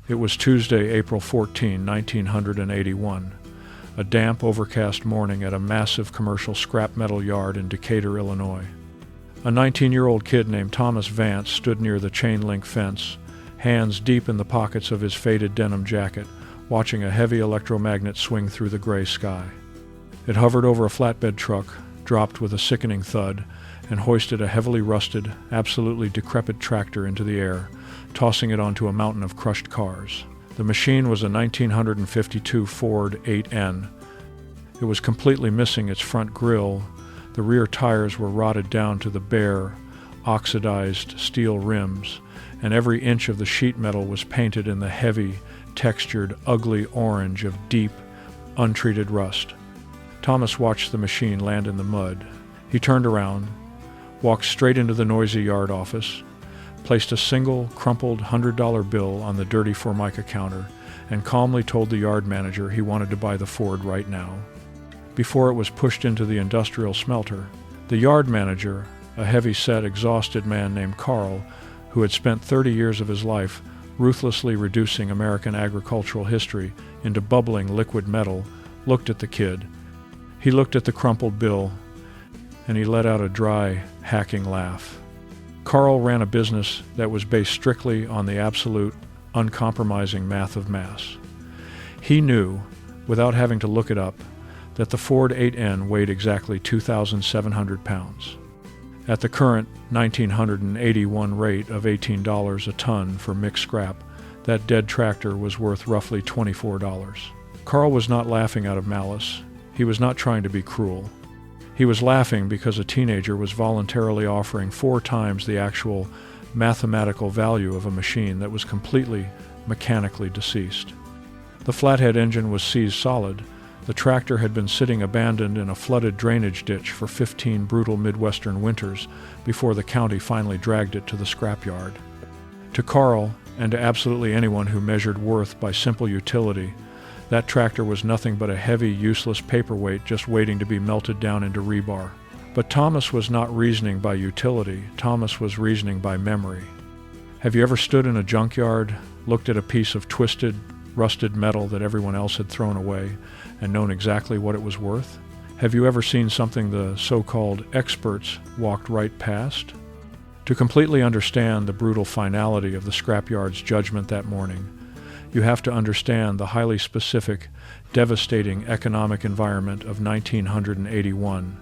It was Tuesday, April 14, 1981, a damp, overcast morning at a massive commercial scrap metal yard in Decatur, Illinois. A 19-year-old kid named Thomas Vance stood near the chain-link fence, hands deep in the pockets of his faded denim jacket, watching a heavy electromagnet swing through the gray sky. It hovered over a flatbed truck, dropped with a sickening thud, and hoisted a heavily rusted, absolutely decrepit tractor into the air, tossing it onto a mountain of crushed cars. The machine was a 1952 Ford 8N. It was completely missing its front grille. The rear tires were rotted down to the bare, oxidized steel rims, and every inch of the sheet metal was painted in the heavy, textured, ugly orange of deep, untreated rust. Thomas watched the machine land in the mud. He turned around, walked straight into the noisy yard office, placed a single, crumpled $100 bill on the dirty Formica counter, and calmly told the yard manager he wanted to buy the Ford right now, before it was pushed into the industrial smelter. The yard manager, a heavy-set, exhausted man named Carl, who had spent 30 years of his life ruthlessly reducing American agricultural history into bubbling liquid metal, looked at the kid. He looked at the crumpled bill, and he let out a dry, hacking laugh. Carl ran a business that was based strictly on the absolute, uncompromising math of mass. He knew, without having to look it up, that the Ford 8N weighed exactly 2,700 pounds. At the current 1981 rate of $18 a ton for mixed scrap, that dead tractor was worth roughly $24. Carl was not laughing out of malice. He was not trying to be cruel. He was laughing because a teenager was voluntarily offering 4 times the actual mathematical value of a machine that was completely mechanically deceased. The flathead engine was seized solid. The tractor had been sitting abandoned in a flooded drainage ditch for 15 brutal Midwestern winters before the county finally dragged it to the scrapyard. To Carl, and to absolutely anyone who measured worth by simple utility, that tractor was nothing but a heavy, useless paperweight just waiting to be melted down into rebar. But Thomas was not reasoning by utility. Thomas was reasoning by memory. Have you ever stood in a junkyard, looked at a piece of twisted, rusted metal that everyone else had thrown away, and known exactly what it was worth? Have you ever seen something the so-called experts walked right past? To completely understand the brutal finality of the scrapyard's judgment that morning, you have to understand the highly specific, devastating economic environment of 1981.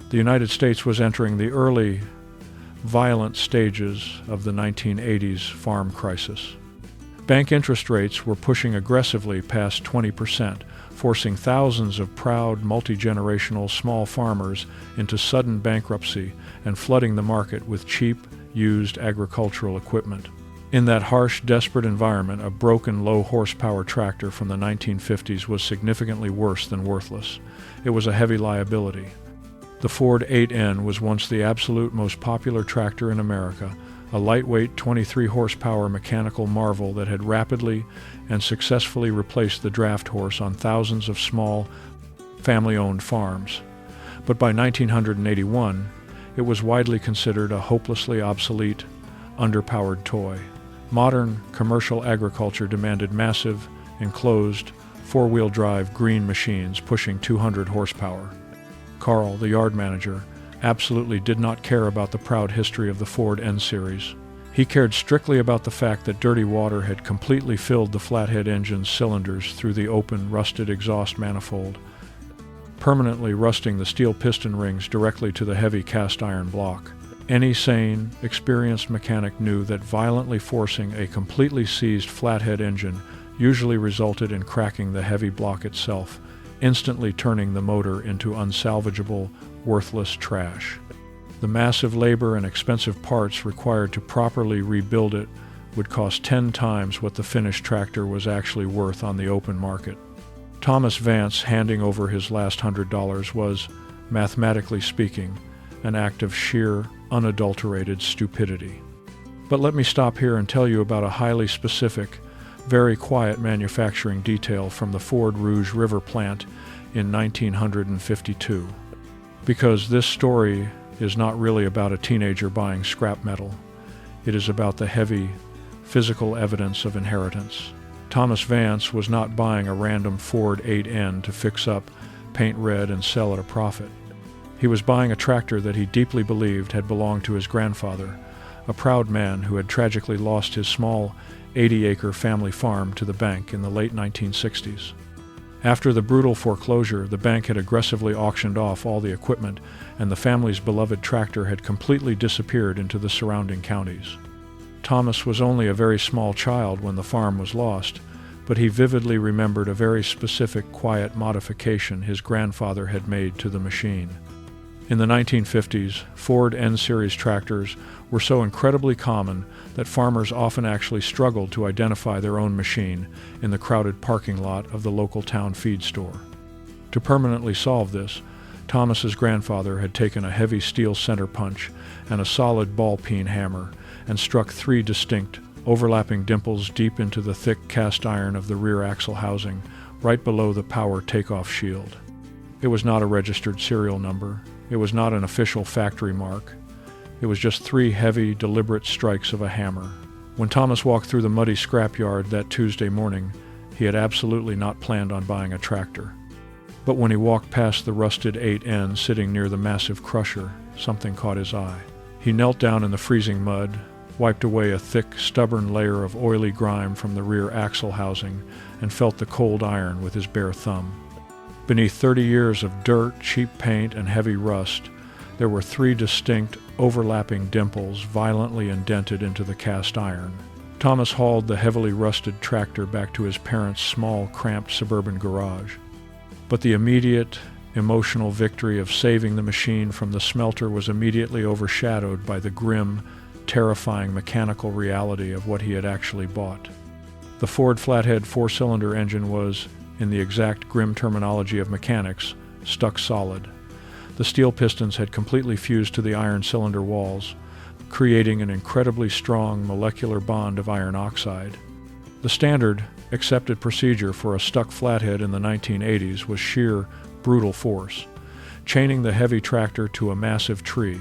The United States was entering the early, violent stages of the 1980s farm crisis. Bank interest rates were pushing aggressively past 20%, forcing thousands of proud, multi-generational small farmers into sudden bankruptcy and flooding the market with cheap, used agricultural equipment. In that harsh, desperate environment, a broken, low-horsepower tractor from the 1950s was significantly worse than worthless. It was a heavy liability. The Ford 8N was once the absolute most popular tractor in America, a lightweight 23-horsepower mechanical marvel that had rapidly and successfully replaced the draft horse on thousands of small, family-owned farms. But by 1981, it was widely considered a hopelessly obsolete, underpowered toy. Modern commercial agriculture demanded massive, enclosed, four-wheel drive green machines pushing 200 horsepower. Carl, the yard manager, absolutely did not care about the proud history of the Ford N-Series. He cared strictly about the fact that dirty water had completely filled the flathead engine's cylinders through the open, rusted exhaust manifold, permanently rusting the steel piston rings directly to the heavy cast iron block. Any sane, experienced mechanic knew that violently forcing a completely seized flathead engine usually resulted in cracking the heavy block itself, instantly turning the motor into unsalvageable, worthless trash. The massive labor and expensive parts required to properly rebuild it would cost 10 times what the finished tractor was actually worth on the open market. Thomas Vance handing over his last $100 was, mathematically speaking, an act of sheer, unadulterated stupidity. But let me stop here and tell you about a highly specific, very quiet manufacturing detail from the Ford Rouge River plant in 1952. Because this story is not really about a teenager buying scrap metal. It is about the heavy, physical evidence of inheritance. Thomas Vance was not buying a random Ford 8N to fix up, paint red, and sell at a profit. He was buying a tractor that he deeply believed had belonged to his grandfather, a proud man who had tragically lost his small 80-acre family farm to the bank in the late 1960s. After the brutal foreclosure, the bank had aggressively auctioned off all the equipment, and the family's beloved tractor had completely disappeared into the surrounding counties. Thomas was only a very small child when the farm was lost, but he vividly remembered a very specific, quiet modification his grandfather had made to the machine. In the 1950s, Ford N-Series tractors were so incredibly common that farmers often actually struggled to identify their own machine in the crowded parking lot of the local town feed store. To permanently solve this, Thomas's grandfather had taken a heavy steel center punch and a solid ball-peen hammer and struck 3 distinct, overlapping dimples deep into the thick cast iron of the rear axle housing, right below the power takeoff shield. It was not a registered serial number. It was not an official factory mark. It was just 3 heavy, deliberate strikes of a hammer. When Thomas walked through the muddy scrapyard that Tuesday morning, he had absolutely not planned on buying a tractor. But when he walked past the rusted 8N sitting near the massive crusher, something caught his eye. He knelt down in the freezing mud, wiped away a thick, stubborn layer of oily grime from the rear axle housing, and felt the cold iron with his bare thumb. Beneath 30 years of dirt, cheap paint, and heavy rust, there were 3 distinct, overlapping dimples violently indented into the cast iron. Thomas hauled the heavily rusted tractor back to his parents' small, cramped suburban garage. But the immediate, emotional victory of saving the machine from the smelter was immediately overshadowed by the grim, terrifying mechanical reality of what he had actually bought. The Ford flathead 4-cylinder engine was, in the exact grim terminology of mechanics, stuck solid. The steel pistons had completely fused to the iron cylinder walls, creating an incredibly strong molecular bond of iron oxide. The standard, accepted procedure for a stuck flathead in the 1980s was sheer, brutal force, chaining the heavy tractor to a massive tree,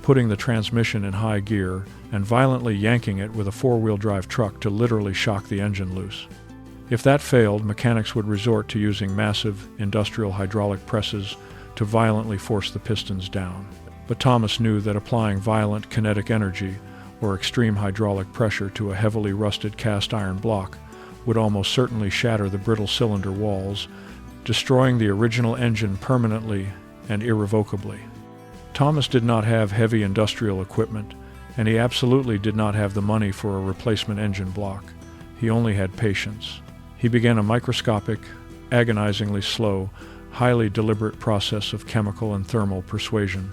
putting the transmission in high gear, and violently yanking it with a 4-wheel drive truck to literally shock the engine loose. If that failed, mechanics would resort to using massive industrial hydraulic presses to violently force the pistons down. But Thomas knew that applying violent kinetic energy or extreme hydraulic pressure to a heavily rusted cast iron block would almost certainly shatter the brittle cylinder walls, destroying the original engine permanently and irrevocably. Thomas did not have heavy industrial equipment, and he absolutely did not have the money for a replacement engine block. He only had patience. He began a microscopic, agonizingly slow, highly deliberate process of chemical and thermal persuasion.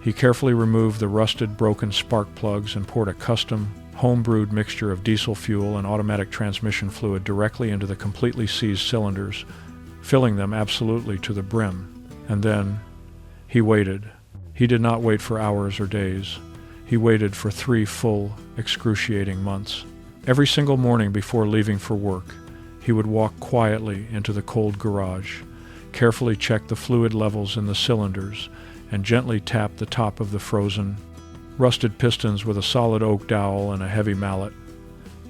He carefully removed the rusted, broken spark plugs and poured a custom, home-brewed mixture of diesel fuel and automatic transmission fluid directly into the completely seized cylinders, filling them absolutely to the brim. And then, he waited. He did not wait for hours or days. He waited for 3 full, excruciating months. Every single morning before leaving for work, he would walk quietly into the cold garage, carefully check the fluid levels in the cylinders, and gently tap the top of the frozen, rusted pistons with a solid oak dowel and a heavy mallet.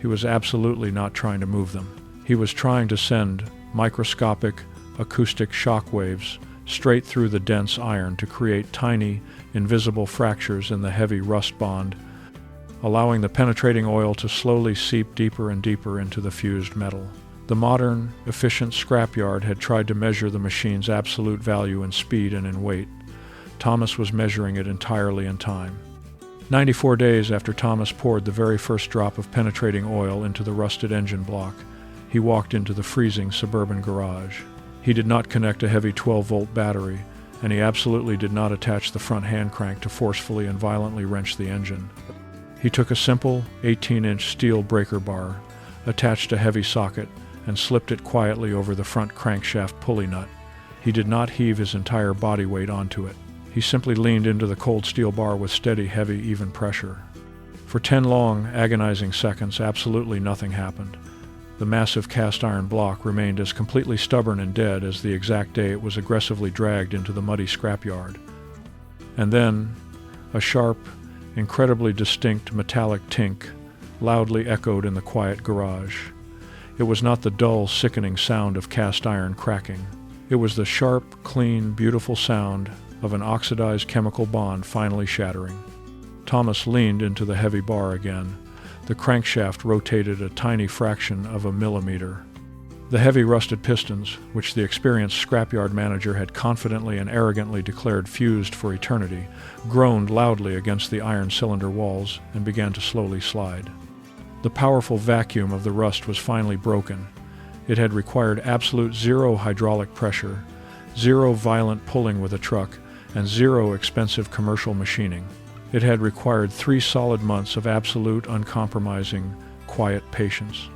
He was absolutely not trying to move them. He was trying to send microscopic, acoustic shock waves straight through the dense iron to create tiny, invisible fractures in the heavy rust bond, allowing the penetrating oil to slowly seep deeper and deeper into the fused metal. The modern, efficient scrapyard had tried to measure the machine's absolute value in speed and in weight. Thomas was measuring it entirely in time. 94 days after Thomas poured the very first drop of penetrating oil into the rusted engine block, he walked into the freezing suburban garage. He did not connect a heavy 12-volt battery, and he absolutely did not attach the front hand crank to forcefully and violently wrench the engine. He took a simple 18-inch steel breaker bar, attached a heavy socket, and slipped it quietly over the front crankshaft pulley nut. He did not heave his entire body weight onto it. He simply leaned into the cold steel bar with steady, heavy, even pressure. For 10 long, agonizing seconds, absolutely nothing happened. The massive cast iron block remained as completely stubborn and dead as the exact day it was aggressively dragged into the muddy scrapyard. And then, a sharp, incredibly distinct metallic tink loudly echoed in the quiet garage. It was not the dull, sickening sound of cast iron cracking. It was the sharp, clean, beautiful sound of an oxidized chemical bond finally shattering. Thomas leaned into the heavy bar again. The crankshaft rotated a tiny fraction of a millimeter. The heavy rusted pistons, which the experienced scrapyard manager had confidently and arrogantly declared fused for eternity, groaned loudly against the iron cylinder walls and began to slowly slide. The powerful vacuum of the rust was finally broken. It had required absolute zero hydraulic pressure, zero violent pulling with a truck, and zero expensive commercial machining. It had required 3 solid months of absolute, uncompromising, quiet patience.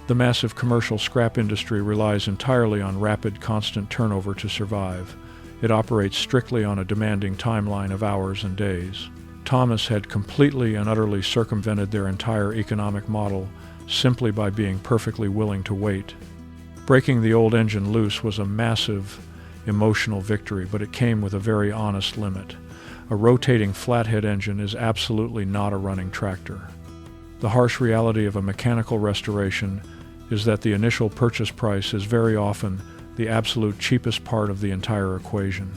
The massive commercial scrap industry relies entirely on rapid, constant turnover to survive. It operates strictly on a demanding timeline of hours and days. Thomas had completely and utterly circumvented their entire economic model simply by being perfectly willing to wait. Breaking the old engine loose was a massive, emotional victory, but it came with a very honest limit. A rotating flathead engine is absolutely not a running tractor. The harsh reality of a mechanical restoration is that the initial purchase price is very often the absolute cheapest part of the entire equation.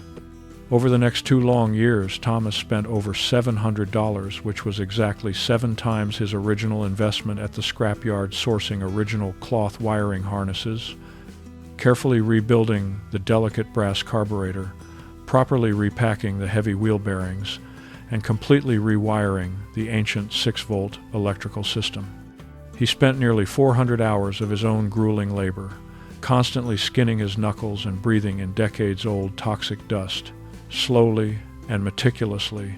Over the next 2 long years, Thomas spent over $700, which was exactly 7 times his original investment at the scrapyard, sourcing original cloth wiring harnesses, carefully rebuilding the delicate brass carburetor, properly repacking the heavy wheel bearings, and completely rewiring the ancient 6-volt electrical system. He spent nearly 400 hours of his own grueling labor, constantly skinning his knuckles and breathing in decades-old toxic dust, slowly and meticulously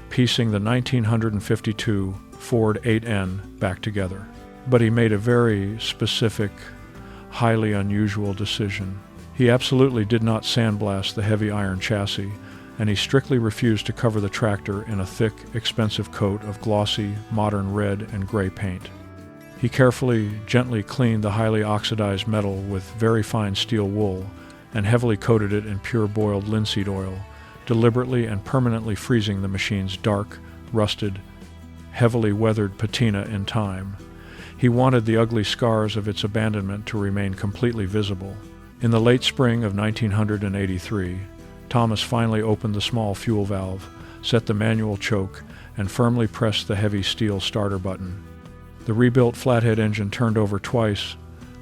piecing the 1952 Ford 8N back together. But he made a very specific, highly unusual decision. He absolutely did not sandblast the heavy iron chassis, and he strictly refused to cover the tractor in a thick, expensive coat of glossy, modern red and gray paint. He carefully, gently cleaned the highly oxidized metal with very fine steel wool and heavily coated it in pure boiled linseed oil, deliberately and permanently freezing the machine's dark, rusted, heavily weathered patina in time. He wanted the ugly scars of its abandonment to remain completely visible. In the late spring of 1983, Thomas finally opened the small fuel valve, set the manual choke, and firmly pressed the heavy steel starter button. The rebuilt flathead engine turned over twice,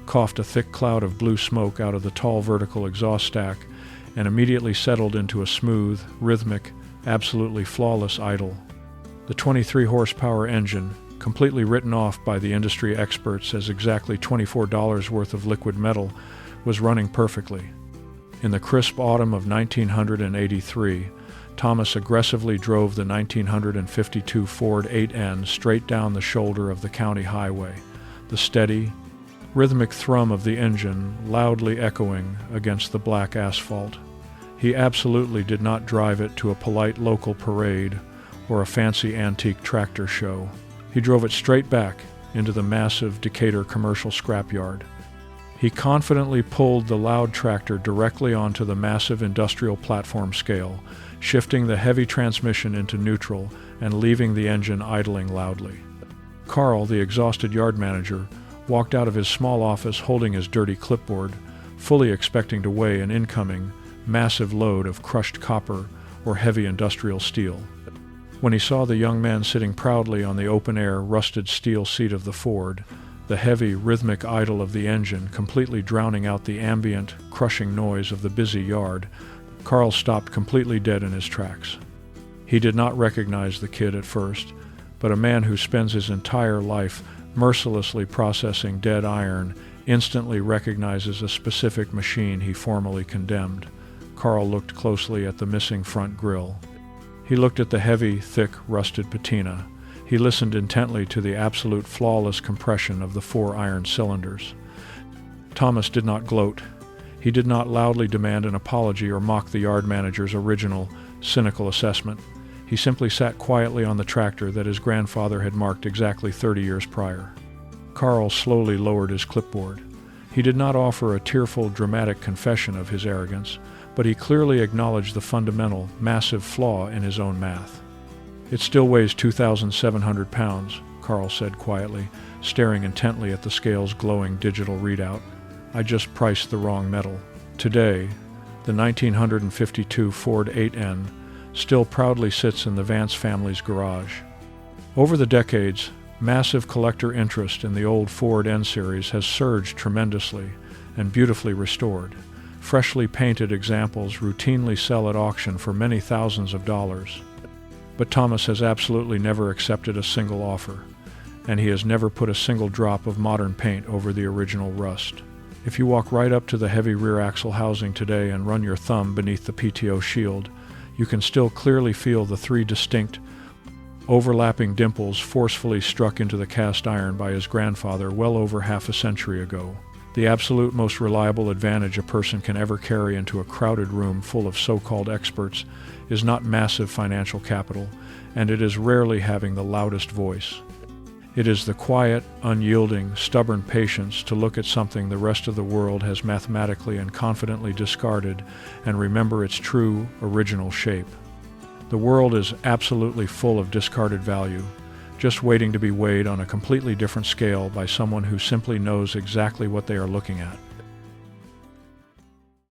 coughed a thick cloud of blue smoke out of the tall vertical exhaust stack, and immediately settled into a smooth, rhythmic, absolutely flawless idle. The 23-horsepower engine, completely written off by the industry experts as exactly $24 worth of liquid metal, was running perfectly. In the crisp autumn of 1983, Thomas aggressively drove the 1952 Ford 8N straight down the shoulder of the county highway, the steady, rhythmic thrum of the engine loudly echoing against the black asphalt. He absolutely did not drive it to a polite local parade or a fancy antique tractor show. He drove it straight back into the massive Decatur commercial scrapyard. He confidently pulled the loud tractor directly onto the massive industrial platform scale, shifting the heavy transmission into neutral and leaving the engine idling loudly. Carl, the exhausted yard manager, walked out of his small office holding his dirty clipboard, fully expecting to weigh an incoming, massive load of crushed copper or heavy industrial steel. When he saw the young man sitting proudly on the open-air, rusted steel seat of the Ford, the heavy, rhythmic idle of the engine completely drowning out the ambient, crushing noise of the busy yard, Carl stopped completely dead in his tracks. He did not recognize the kid at first, but a man who spends his entire life mercilessly processing dead iron instantly recognizes a specific machine he formerly condemned. Carl looked closely at the missing front grille. He looked at the heavy, thick, rusted patina. He listened intently to the absolute flawless compression of the 4 iron cylinders. Thomas did not gloat. He did not loudly demand an apology or mock the yard manager's original, cynical assessment. He simply sat quietly on the tractor that his grandfather had marked exactly 30 years prior. Carl slowly lowered his clipboard. He did not offer a tearful, dramatic confession of his arrogance, but he clearly acknowledged the fundamental, massive flaw in his own math. "It still weighs 2,700 pounds, Carl said quietly, staring intently at the scale's glowing digital readout. I just priced the wrong metal. Today, the 1952 Ford 8N still proudly sits in the Vance family's garage. Over the decades, massive collector interest in the old Ford N series has surged tremendously and beautifully restored. Freshly painted examples routinely sell at auction for many thousands of dollars. But Thomas has absolutely never accepted a single offer, and he has never put a single drop of modern paint over the original rust. If you walk right up to the heavy rear axle housing today and run your thumb beneath the PTO shield, you can still clearly feel the three distinct, overlapping dimples forcefully struck into the cast iron by his grandfather well over half a century ago. The absolute most reliable advantage a person can ever carry into a crowded room full of so-called experts is not massive financial capital, and it is rarely having the loudest voice. It is the quiet, unyielding, stubborn patience to look at something the rest of the world has mathematically and confidently discarded and remember its true, original shape. The world is absolutely full of discarded value, just waiting to be weighed on a completely different scale by someone who simply knows exactly what they are looking at.